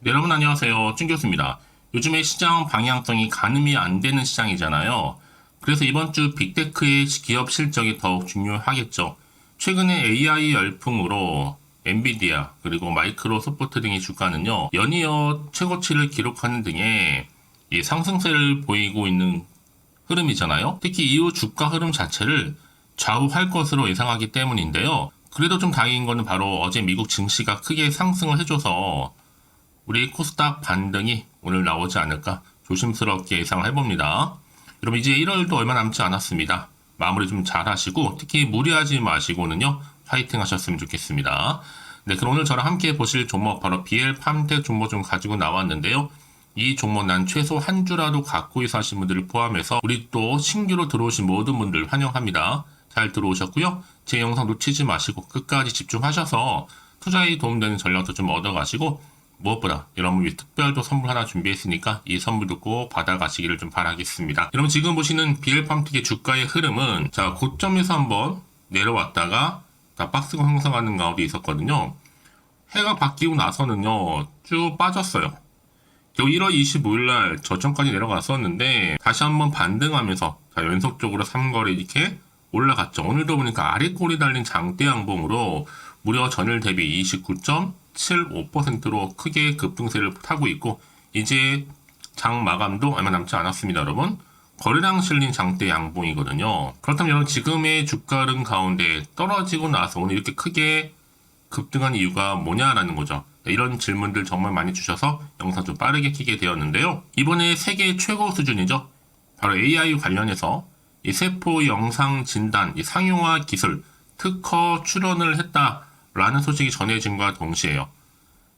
네, 여러분 안녕하세요. 준 교수입니다. 요즘에 시장 방향성이 가늠이 안 되는 시장이잖아요. 그래서 이번 주 빅테크의 기업 실적이 더욱 중요하겠죠. 최근에 AI 열풍으로 엔비디아 그리고 마이크로소프트 등의 주가는요, 연이어 최고치를 기록하는 등의 이 상승세를 보이고 있는 흐름이잖아요. 특히 이후 주가 흐름 자체를 좌우할 것으로 예상하기 때문인데요. 그래도 좀 다행인 거는 바로 어제 미국 증시가 크게 상승을 해줘서 우리 코스닥 반등이 오늘 나오지 않을까 조심스럽게 예상을 해봅니다. 여러분 이제 1월도 얼마 남지 않았습니다. 마무리 좀 잘 하시고 특히 무리하지 마시고는요 파이팅 하셨으면 좋겠습니다. 네, 그럼 오늘 저랑 함께 보실 종목 바로 BL팜텍 종목 좀 가지고 나왔는데요. 이 종목 난 최소 한 주라도 갖고 있어 하신 분들을 포함해서 우리 또 신규로 들어오신 모든 분들 환영합니다. 잘 들어오셨고요. 제 영상 놓치지 마시고 끝까지 집중하셔서 투자에 도움되는 전략도 좀 얻어가시고 무엇보다 여러분 위해 특별 또 선물 하나 준비했으니까 이 선물도 꼭 받아가시기를 좀 바라겠습니다. 여러분 지금 보시는 BL팜텍의 주가의 흐름은 자 고점에서 한번 내려왔다가 박스가 형성하는 가운데 있었거든요. 해가 바뀌고 나서는요 쭉 빠졌어요. 겨우 1월 25일 날 저점까지 내려갔었는데 다시 한번 반등하면서 자, 연속적으로 3거래 이렇게 올라갔죠. 오늘도 보니까 아래 꼬리 달린 장대 양봉으로 무려 전일 대비 29.75%로 크게 급등세를 타고 있고 이제 장 마감도 얼마 남지 않았습니다, 여러분. 거래량 실린 장대 양봉이거든요. 그렇다면 여러분 지금의 주가 흐름 가운데 떨어지고 나서 오늘 이렇게 크게 급등한 이유가 뭐냐라는 거죠. 이런 질문들 정말 많이 주셔서 영상 좀 빠르게 키게 되었는데요. 이번에 세계 최고 수준이죠. 바로 AI 관련해서 이 세포 영상 진단, 이 상용화 기술 특허 출원을 했다라는 소식이 전해진과 동시에요.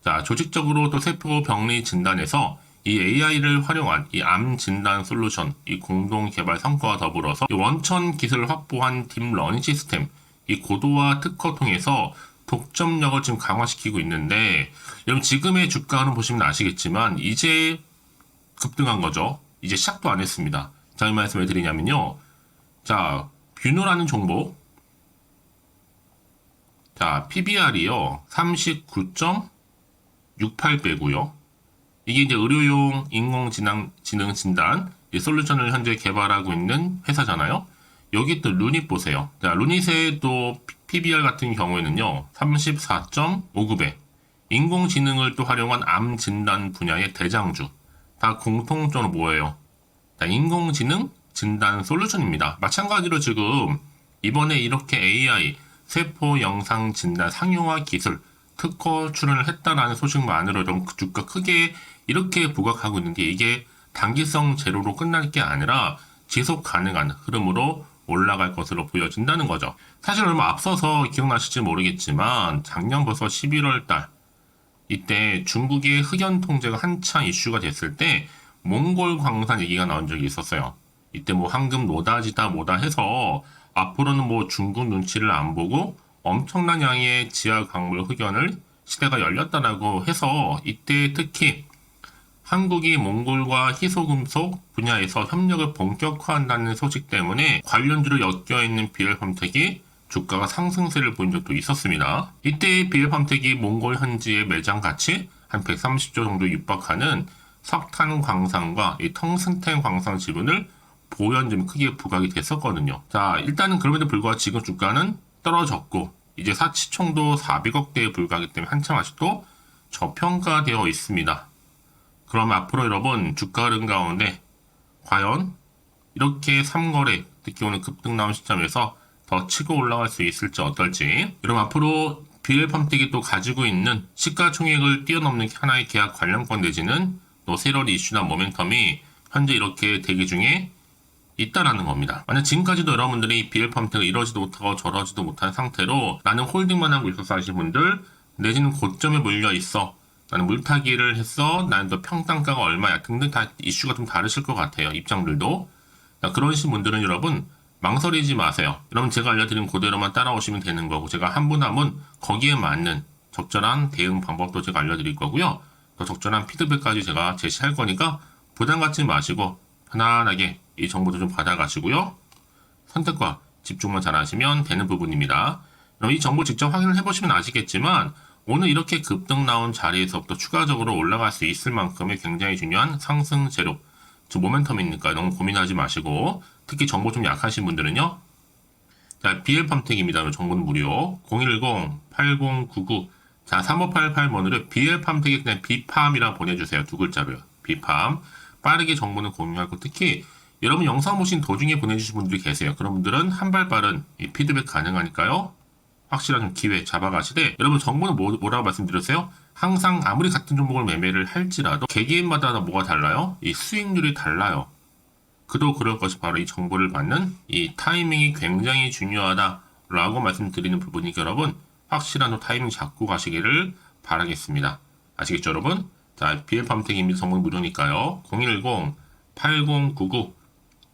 자, 조직적으로 또 세포 병리 진단에서 이 AI를 활용한 이 암 진단 솔루션, 이 공동 개발 성과와 더불어서 이 원천 기술을 확보한 딥러닝 시스템, 이 고도화 특허 통해서 독점력을 지금 강화시키고 있는데, 여러분 지금의 주가는 보시면 아시겠지만 이제 급등한 거죠. 이제 시작도 안 했습니다. 자, 이 말씀을 드리냐면요. 자, 뷰노라는 종목. 자, PBR이요. 39.68배고요. 이게 이제 의료용 인공지능 진단 이 솔루션을 현재 개발하고 있는 회사잖아요. 여기 또 루닛 보세요. 자, 루닛의 또 PBR 같은 경우에는요. 34.59배. 인공지능을 또 활용한 암 진단 분야의 대장주. 다 공통적으로 뭐예요? 자, 인공지능 진단 솔루션입니다. 마찬가지로 지금 이번에 이렇게 AI 세포 영상 진단 상용화 기술 특허 출원을 했다라는 소식만으로도 주가 크게 이렇게 부각하고 있는데 이게 단기성 제로로 끝날 게 아니라 지속 가능한 흐름으로 올라갈 것으로 보여진다는 거죠. 사실 얼마 앞서서 기억나실지 모르겠지만 작년 벌써 11월 달 이때 중국의 흑연 통제가 한창 이슈가 됐을 때 몽골 광산 얘기가 나온 적이 있었어요. 이때 뭐 황금 노다지다 뭐다 해서 앞으로는 뭐 중국 눈치를 안 보고 엄청난 양의 지하 광물 흑연을 시대가 열렸다라고 해서 이때 특히 한국이 몽골과 희소금속 분야에서 협력을 본격화한다는 소식 때문에 관련주로 엮여있는 BL팜텍이 주가가 상승세를 보인 적도 있었습니다. 이때 BL팜텍이 몽골 현지의 매장 가치 한 130조 정도 육박하는 석탄 광산과 이 텅스텐 광산 지분을 보유한 크게 부각이 됐었거든요. 자, 일단은 그럼에도 불구하고 지금 주가는 떨어졌고 이제 시총도 400억대에 불과하기 때문에 한참 아직도 저평가되어 있습니다. 그럼 앞으로 여러분 주가 흐름 가운데 과연 이렇게 3거래 특히 오늘 급등 나온 시점에서 더 치고 올라갈 수 있을지 어떨지 여러분 앞으로 BL팜텍이 또 가지고 있는 시가총액을 뛰어넘는 하나의 계약 관련권 내지는 또 세러리 이슈나 모멘텀이 현재 이렇게 대기 중에 있다라는 겁니다. 만약 지금까지도 여러분들이 BL팜텍을 이러지도 못하고 저러지도 못한 상태로 나는 홀딩만 하고 있어서 하신 분들 내지는 고점에 몰려 있어 나는 물타기를 했어 나는 또 평단가가 얼마야 등등 다 이슈가 좀 다르실 것 같아요. 입장들도. 그러신 분들은 여러분 망설이지 마세요. 여러분 제가 알려드린 그대로만 따라오시면 되는 거고 제가 한 분 한 분 거기에 맞는 적절한 대응 방법도 제가 알려드릴 거고요. 더 적절한 피드백까지 제가 제시할 거니까 부담 갖지 마시고 편안하게 이 정보도 좀 받아가시고요. 선택과 집중만 잘 하시면 되는 부분입니다. 그럼 이 정보 직접 확인을 해보시면 아시겠지만 오늘 이렇게 급등 나온 자리에서부터 추가적으로 올라갈 수 있을 만큼의 굉장히 중요한 상승 재료, 즉 모멘텀이니까 너무 고민하지 마시고, 특히 정보 좀 약하신 분들은요, 자, BL팜텍입니다. 정보는 무료. 010-8099. 자, 3588번으로 BL팜텍에 그냥 비팜이라 보내주세요. 두 글자로요. 비팜. 빠르게 정보는 공유하고, 특히 여러분 영상 보신 도중에 보내주신 분들이 계세요. 그런 분들은 한 발 빠른 이 피드백 가능하니까요. 확실한 기회 잡아가시되, 여러분 정보는 뭐라고 말씀드렸어요? 항상 아무리 같은 종목을 매매를 할지라도 개개인마다 뭐가 달라요? 이 수익률이 달라요. 그도 그럴 것이 바로 이 정보를 받는 이 타이밍이 굉장히 중요하다라고 말씀드리는 부분이니까 여러분 확실한 타이밍 잡고 가시기를 바라겠습니다. 아시겠죠 여러분? 자, BL팜텍입니다. 정보는 무료니까요. 010-8099.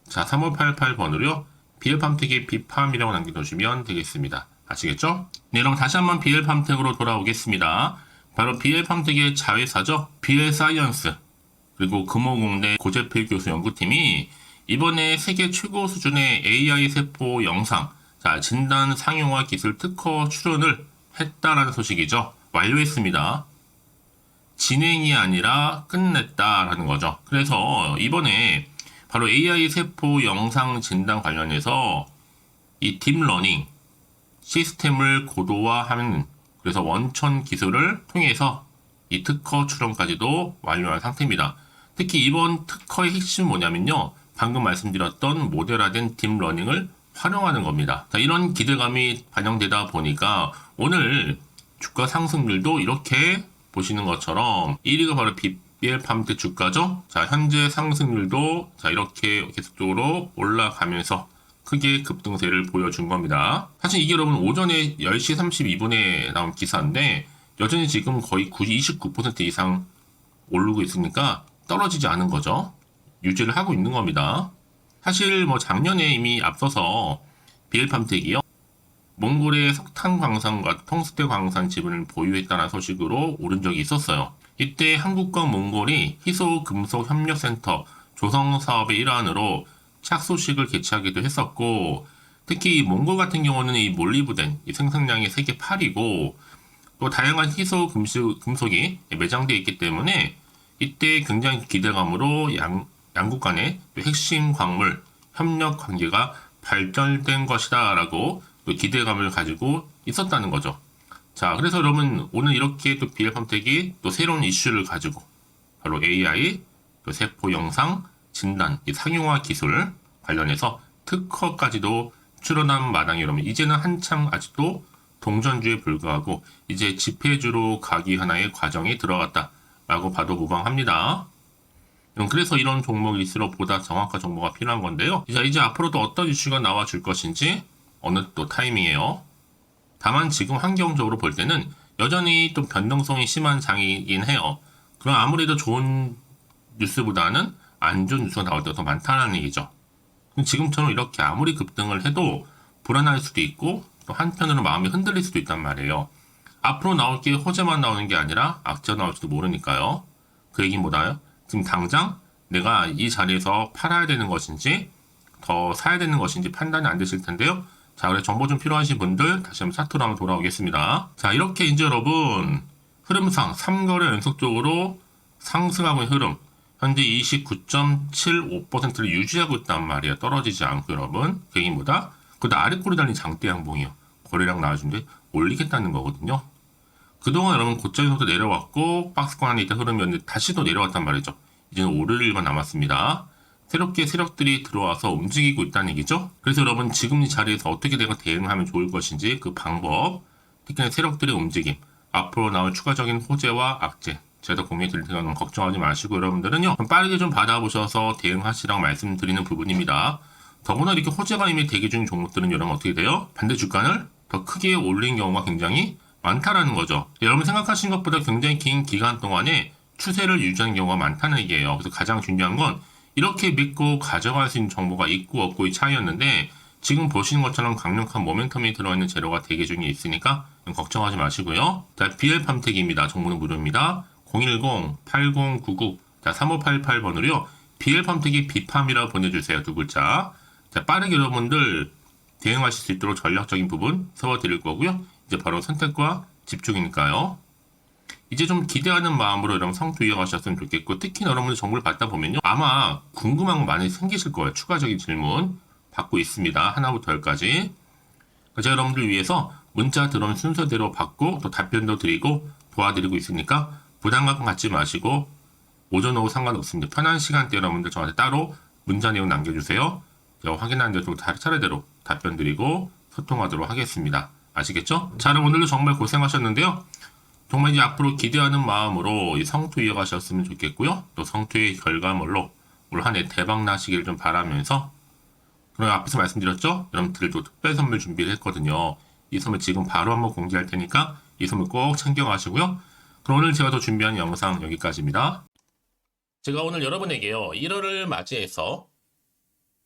자, 3588번으로요. BL팜텍의 비팜이라고 남겨주시면 되겠습니다. 아시겠죠? 네, 그럼 다시 한번 BL팜텍으로 돌아오겠습니다. 바로 BL팜텍의 자회사죠. BL사이언스 그리고 금호공대 고재필 교수 연구팀이 이번에 세계 최고 수준의 AI 세포 영상, 자, 진단 상용화 기술 특허 출원을 했다라는 소식이죠. 완료했습니다. 진행이 아니라 끝냈다라는 거죠. 그래서 이번에 바로 AI 세포 영상 진단 관련해서 이 딥러닝 시스템을 고도화하는, 그래서 원천 기술을 통해서 이 특허 출원까지도 완료한 상태입니다. 특히 이번 특허의 핵심은 뭐냐면요. 방금 말씀드렸던 모델화된 딥러닝을 활용하는 겁니다. 자, 이런 기대감이 반영되다 보니까 오늘 주가 상승률도 이렇게 보시는 것처럼 1위가 바로 BL팜텍 주가죠. 자, 현재 상승률도 자, 이렇게 계속적으로 올라가면서 크게 급등세를 보여준 겁니다. 사실 이게 여러분 오전에 10시 32분에 나온 기사인데 여전히 지금 거의 29% 이상 오르고 있으니까 떨어지지 않은 거죠. 유지를 하고 있는 겁니다. 사실 뭐 작년에 이미 앞서서 BL팜텍이요. 몽골의 석탄 광산과 텅스테 광산 지분을 보유했다는 소식으로 오른 적이 있었어요. 이때 한국과 몽골이 희소 금속 협력센터 조성 사업의 일환으로 착소식을 개최하기도 했었고, 특히 몽골 같은 경우는 이 몰리브덴 이 생산량이 세계 8위고 또 다양한 희소 금속이 매장되어 있기 때문에 이때 굉장히 기대감으로 양국 간의 핵심 광물 협력 관계가 발전된 것이다 라고 또 기대감을 가지고 있었다는 거죠. 자, 그래서 여러분 오늘 이렇게 또 BL팜텍이 또 새로운 이슈를 가지고 바로 AI, 또 세포 영상 진단, 이 상용화 기술 관련해서 특허까지도 출원한 마당에 여러분 이제는 한참 아직도 동전주에 불과하고 이제 지폐주로 가기 하나의 과정에 들어갔다라고 봐도 무방합니다. 그래서 이런 종목일수록 보다 정확한 정보가 필요한 건데요. 이제 앞으로도 어떤 이슈가 나와줄 것인지 어느 또 타이밍이에요. 다만 지금 환경적으로 볼 때는 여전히 좀 변동성이 심한 장이긴 해요. 그럼 아무래도 좋은 뉴스보다는 안 좋은 뉴스가 나올 때가 더 많다는 얘기죠. 지금처럼 이렇게 아무리 급등을 해도 불안할 수도 있고 또 한편으로 마음이 흔들릴 수도 있단 말이에요. 앞으로 나올 게 호재만 나오는 게 아니라 악재가 나올지도 모르니까요. 그 얘기는 뭐나요? 지금 당장 내가 이 자리에서 팔아야 되는 것인지 더 사야 되는 것인지 판단이 안 되실 텐데요. 자, 그래 정보 좀 필요하신 분들 다시 한번 차트로 한번 돌아오겠습니다. 자, 이렇게 이제 여러분 흐름상 3거래 연속적으로 상승하고 있는 흐름, 현재 29.75%를 유지하고 있단 말이에요. 떨어지지 않고 여러분. 그 얘기보다 그다 아래 꼬리 달린 장대 양봉이요. 거래량 나와준데 올리겠다는 거거든요. 그동안 여러분 고점에서도 내려왔고 박스권 안에 있던 흐름이었는데 다시 또 내려왔단 말이죠. 이제는 오를 일만 남았습니다. 새롭게 세력들이 들어와서 움직이고 있다는 얘기죠. 그래서 여러분 지금 이 자리에서 어떻게 내가 대응하면 좋을 것인지 그 방법, 특히나 세력들의 움직임, 앞으로 나올 추가적인 호재와 악재 제가 공유해 드릴 테니까 걱정하지 마시고 여러분들은요 빠르게 좀 받아보셔서 대응하시라고 말씀드리는 부분입니다. 더구나 이렇게 호재가 이미 대기 중인 종목들은 여러분 어떻게 돼요? 반대 주가를 더 크게 올린 경우가 굉장히 많다라는 거죠. 여러분 생각하신 것보다 굉장히 긴 기간 동안에 추세를 유지하는 경우가 많다는 얘기예요. 그래서 가장 중요한 건 이렇게 믿고 가져갈 수 있는 정보가 있고 없고의 차이였는데 지금 보시는 것처럼 강력한 모멘텀이 들어있는 재료가 대기 중에 있으니까 걱정하지 마시고요. 자, BL팜텍입니다. 정보는 무료입니다. 010-8099 자, 3588번으로요. BL팜텍이 비팜이라고 보내주세요. 두 글자. 자, 빠르게 여러분들 대응하실 수 있도록 전략적인 부분 세워드릴 거고요. 이제 바로 선택과 집중이니까요. 이제 좀 기대하는 마음으로 여러분 성투 이어가셨으면 좋겠고, 특히 여러분들 정보를 받다 보면요, 아마 궁금한 거 많이 생기실 거예요. 추가적인 질문 받고 있습니다. 하나부터 열까지. 제가 여러분들 위해서 문자 들어온 순서대로 받고 또 답변도 드리고 도와드리고 있으니까 부담감 갖지 마시고 오전 오후 상관없습니다. 편한 시간대 여러분들 저한테 따로 문자 내용 남겨주세요. 제가 확인한 대로 차례대로 답변 드리고 소통하도록 하겠습니다. 아시겠죠? 자, 그럼 오늘도 정말 고생하셨는데요. 정말 이제 앞으로 기대하는 마음으로 이 성투 이어가셨으면 좋겠고요. 또 성투의 결과물로 올 한 해 대박 나시길 좀 바라면서, 그럼 앞에서 말씀드렸죠? 여러분들도 특별 선물 준비를 했거든요. 이 선물 지금 바로 한번 공개할 테니까 이 선물 꼭 챙겨가시고요. 그럼 오늘 제가 더 준비한 영상 여기까지입니다. 제가 오늘 여러분에게요, 1월을 맞이해서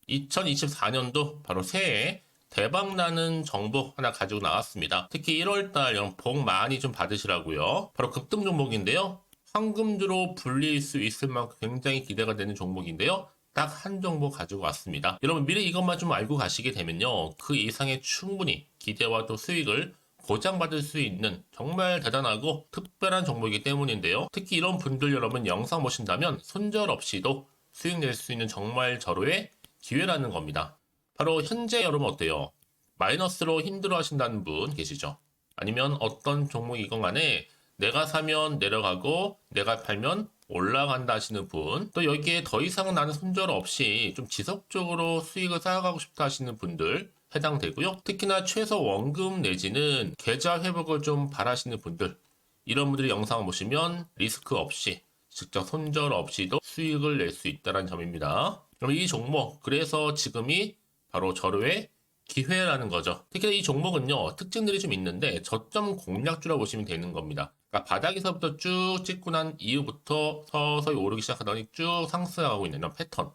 2024년도 바로 새해 대박나는 정보 하나 가지고 나왔습니다. 특히 1월달 여러분 복 많이 좀 받으시라고요. 바로 급등 종목인데요. 황금주로 불릴 수 있을 만큼 굉장히 기대가 되는 종목인데요. 딱 한 종목 가지고 왔습니다. 여러분 미리 이것만 좀 알고 가시게 되면요, 그 이상의 충분히 기대와 또 수익을 보장받을 수 있는 정말 대단하고 특별한 종목이기 때문인데요. 특히 이런 분들 여러분 영상 보신다면 손절없이도 수익 낼 수 있는 정말 절호의 기회라는 겁니다. 바로 현재 여러분 어때요? 마이너스로 힘들어 하신다는 분 계시죠? 아니면 어떤 종목이건 간에 내가 사면 내려가고 내가 팔면 올라간다 하시는 분, 또 여기에 더 이상 나는 손절 없이 좀 지속적으로 수익을 쌓아가고 싶다 하시는 분들 해당되고요. 특히나 최소 원금 내지는 계좌 회복을 좀 바라시는 분들, 이런 분들이 영상을 보시면 리스크 없이 직접 손절 없이도 수익을 낼 수 있다는 점입니다. 그럼 이 종목, 그래서 지금이 바로 절호의 기회라는 거죠. 특히 이 종목은요, 특징들이 좀 있는데 저점 공략주라고 보시면 되는 겁니다. 그러니까 바닥에서부터 쭉 찍고 난 이후부터 서서히 오르기 시작하더니 쭉 상승하고 있는 이런 패턴.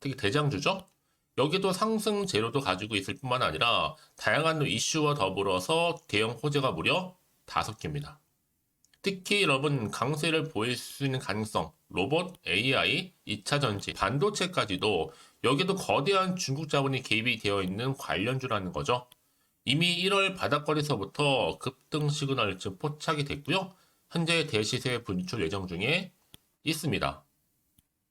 특히 대장주죠. 여기도 상승 재료도 가지고 있을 뿐만 아니라 다양한 이슈와 더불어서 대형 호재가 무려 5개입니다. 특히 여러분 강세를 보일 수 있는 가능성, 로봇, AI, 2차 전지, 반도체까지도 여기도 거대한 중국 자본이 개입이 되어 있는 관련주라는 거죠. 이미 1월 바닥거리서부터 급등 시그널 즉 포착이 됐고요. 현재 대시세 분출 예정 중에 있습니다.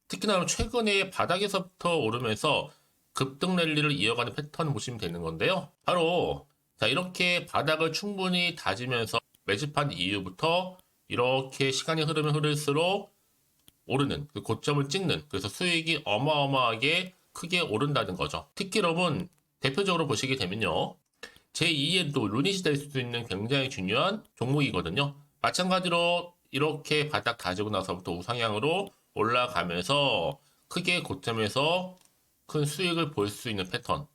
특히나 최근에 바닥에서부터 오르면서 급등 랠리를 이어가는 패턴을 보시면 되는 건데요. 바로 자, 이렇게 바닥을 충분히 다지면서 매집한 이후부터 이렇게 시간이 흐르면 흐를수록 오르는 그 고점을 찍는, 그래서 수익이 어마어마하게 크게 오른다는 거죠. 특히 여러분 대표적으로 보시게 되면요, 제2의 또 루닛이 될 수도 있는 굉장히 중요한 종목이거든요. 마찬가지로 이렇게 바닥 다지고 나서부터 우상향으로 올라가면서 크게 고점에서 큰 수익을 볼 수 있는 패턴.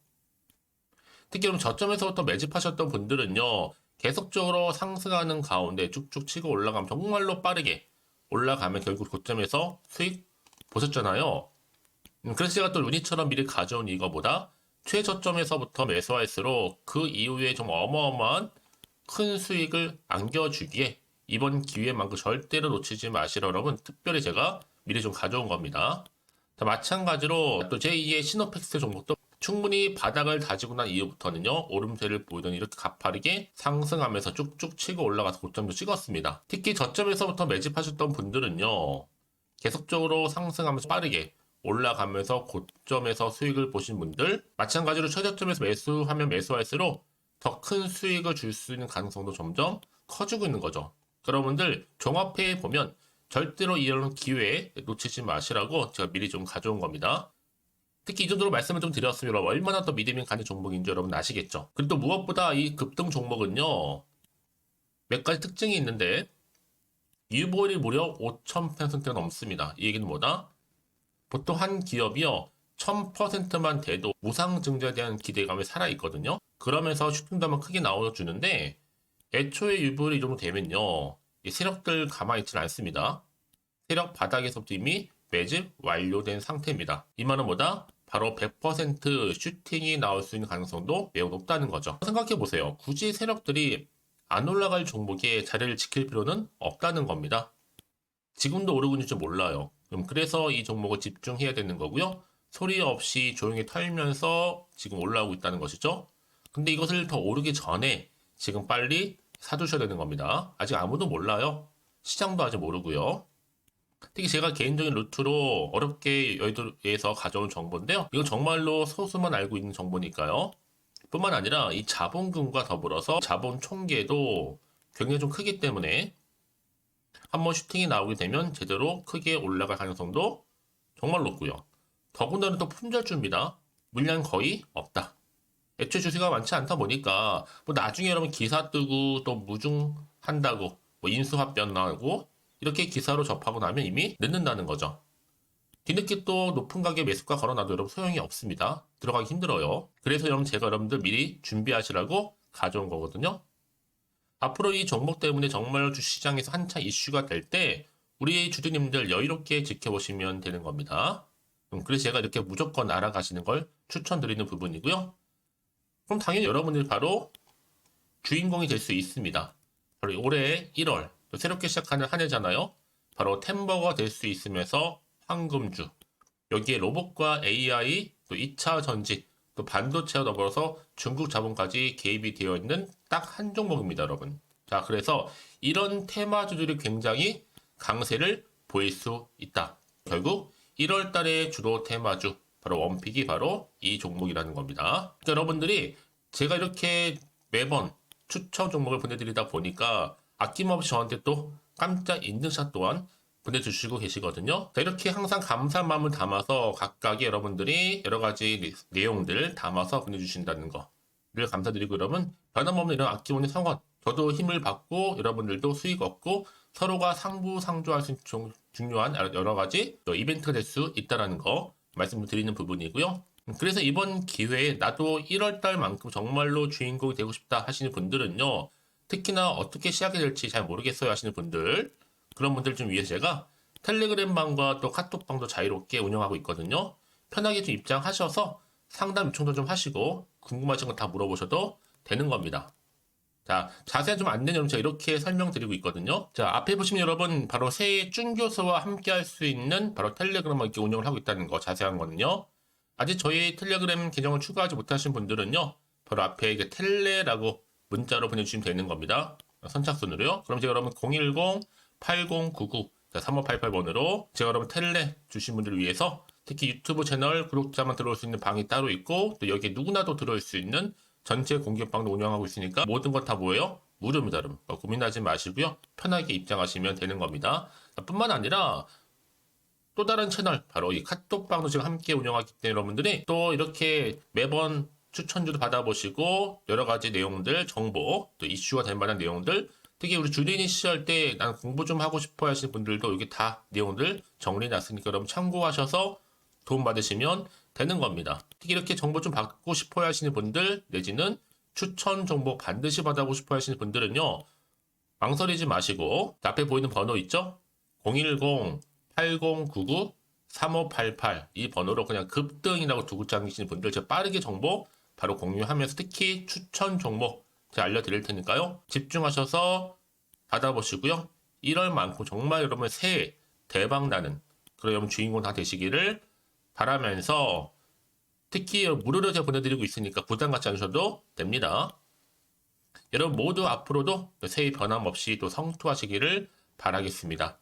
특히 그럼 저점에서부터 매집하셨던 분들은요, 계속적으로 상승하는 가운데 쭉쭉 치고 올라가면 정말로 빠르게 올라가면 결국 고점에서 수익 보셨잖아요. 그래서 제가 또 루닛처럼 미리 가져온 이거보다 최저점에서부터 매수할수록 그 이후에 좀 어마어마한 큰 수익을 안겨주기에 이번 기회만큼 절대로 놓치지 마시라 여러분 특별히 제가 미리 좀 가져온 겁니다. 자, 마찬가지로 또 제2의 시노펙스 종목도 충분히 바닥을 다지고 난 이후부터는요, 오름세를 보이더니 이렇게 가파르게 상승하면서 쭉쭉 치고 올라가서 고점도 찍었습니다. 특히 저점에서부터 매집하셨던 분들은요, 계속적으로 상승하면서 빠르게 올라가면서 고점에서 수익을 보신 분들, 마찬가지로 최저점에서 매수하면 매수할수록 더 큰 수익을 줄 수 있는 가능성도 점점 커지고 있는 거죠. 여러분들 종합해 보면 절대로 이런 기회에 놓치지 마시라고 제가 미리 좀 가져온 겁니다. 특히 이 정도로 말씀을 좀 드렸으면 얼마나 더 믿음이 가는 종목인지 여러분 아시겠죠? 그리고 또 무엇보다 이 급등 종목은요, 몇 가지 특징이 있는데 유보율이 무려 5,000%가 넘습니다. 이 얘기는 뭐다? 보통 한 기업이요 1000%만 돼도 무상증자에 대한 기대감이 살아있거든요. 그러면서 슈팅도 한번 크게 나와주는데 애초에 유보율이 이 정도 되면요, 이 세력들 가만히 있지는 않습니다. 세력 바닥에서부터 이미 매집 완료된 상태입니다. 이 말은 뭐다? 바로 100% 슈팅이 나올 수 있는 가능성도 매우 높다는 거죠. 생각해보세요. 굳이 세력들이 안 올라갈 종목에 자리를 지킬 필요는 없다는 겁니다. 지금도 오르고 있는지 몰라요. 그래서 이 종목을 집중해야 되는 거고요. 소리 없이 조용히 털면서 지금 올라오고 있다는 것이죠. 근데 이것을 더 오르기 전에 지금 빨리 사두셔야 되는 겁니다. 아직 아무도 몰라요. 시장도 아직 모르고요. 특히 제가 개인적인 루트로 어렵게 여의도에서 가져온 정보인데요. 이건 정말로 소수만 알고 있는 정보니까요. 뿐만 아니라 이 자본금과 더불어서 자본 총계도 굉장히 좀 크기 때문에 한번 슈팅이 나오게 되면 제대로 크게 올라갈 가능성도 정말 높고요. 더군다나 또 품절주입니다. 물량 거의 없다. 애초에 주식가 많지 않다 보니까 뭐 나중에 여러분 기사 뜨고 또 무중한다고 뭐 인수합병 나고 이렇게 기사로 접하고 나면 이미 늦는다는 거죠. 뒤늦게 또 높은 가격에 매수가 걸어놔도 여러분 소용이 없습니다. 들어가기 힘들어요. 그래서 여러분 제가 여러분들 미리 준비하시라고 가져온 거거든요. 앞으로 이 종목 때문에 정말 주시장에서 한차 이슈가 될 때 우리 주주님들 여유롭게 지켜보시면 되는 겁니다. 그래서 제가 이렇게 무조건 알아가시는 걸 추천드리는 부분이고요. 그럼 당연히 여러분들이 바로 주인공이 될 수 있습니다. 바로 올해 1월 새롭게 시작하는 한 해잖아요. 바로 템버가 될 수 있으면서 황금주, 여기에 로봇과 AI, 또 2차 전지, 또 반도체와 더불어서 중국 자본까지 개입이 되어 있는 딱 한 종목입니다, 여러분. 자, 그래서 이런 테마주들이 굉장히 강세를 보일 수 있다. 결국 1월 달에 주로 테마주, 바로 원픽이 바로 이 종목이라는 겁니다. 그러니까 여러분들이 제가 이렇게 매번 추천 종목을 보내드리다 보니까 아낌없이 저한테 또 깜짝 인증샷 또한 보내주시고 계시거든요. 자, 이렇게 항상 감사한 마음을 담아서 각각의 여러분들이 여러 가지 내용들 담아서 보내주신다는 거를 감사드리고, 여러분 변함없는 이런 아낌없는 성원, 저도 힘을 받고 여러분들도 수익 얻고 서로가 상부상조할 수 있는 중요한 여러 가지 이벤트가 될 수 있다는 거 말씀을 드리는 부분이고요. 그래서 이번 기회에 나도 1월달만큼 정말로 주인공이 되고 싶다 하시는 분들은요, 특히나 어떻게 시작이 될지 잘 모르겠어요 하시는 분들, 그런 분들 좀 위해서 제가 텔레그램방과 또 카톡방도 자유롭게 운영하고 있거든요. 편하게 좀 입장하셔서 상담 요청도 좀 하시고 궁금하신 거 다 물어보셔도 되는 겁니다. 자, 자세한 좀 안내는 제가 이렇게 설명드리고 있거든요. 자, 앞에 보시면 여러분 바로 새해 쭌교수와 함께 할 수 있는 바로 텔레그램을 이렇게 운영을 하고 있다는 거, 자세한 거는요. 아직 저희 텔레그램 계정을 추가하지 못하신 분들은요, 바로 앞에 이게 텔레라고 문자로 보내주시면 되는 겁니다. 선착순으로요. 그럼 제가 여러분 010-8099-3588번으로 제가 여러분 텔레 주신 분들을 위해서 특히 유튜브 채널 구독자만 들어올 수 있는 방이 따로 있고, 또 여기에 누구나도 들어올 수 있는 전체 공개방도 운영하고 있으니까 모든 것 다 뭐예요? 무료입니다, 여러분. 고민하지 마시고요. 편하게 입장하시면 되는 겁니다. 뿐만 아니라 또 다른 채널, 바로 이 카톡방도 지금 함께 운영하기 때문에 여러분들이 또 이렇게 매번 추천주도 받아보시고 여러 가지 내용들, 정보, 또 이슈가 될 만한 내용들, 특히 우리 주린이 시절 때 난 공부 좀 하고 싶어 하시는 분들도 여기 다 내용들 정리해놨으니까 여러분 참고하셔서 도움받으시면 되는 겁니다. 특히 이렇게 정보 좀 받고 싶어 하시는 분들, 내지는 추천 정보 반드시 받아보고 싶어 하시는 분들은요, 망설이지 마시고 앞에 보이는 번호 있죠? 010-8099-3588 이 번호로 그냥 급등이라고 두고 당기시는 분들 제가 빠르게 정보 바로 공유하면서 특히 추천 종목 제가 알려드릴 테니까요. 집중하셔서 받아보시고요. 1월만큼 정말 여러분의 새해 대박나는 그런 여러분 주인공 다 되시기를 바라면서, 특히 무료로 제가 보내드리고 있으니까 부담 갖지 않으셔도 됩니다. 여러분 모두 앞으로도 새해 변함없이 또 성투하시기를 바라겠습니다.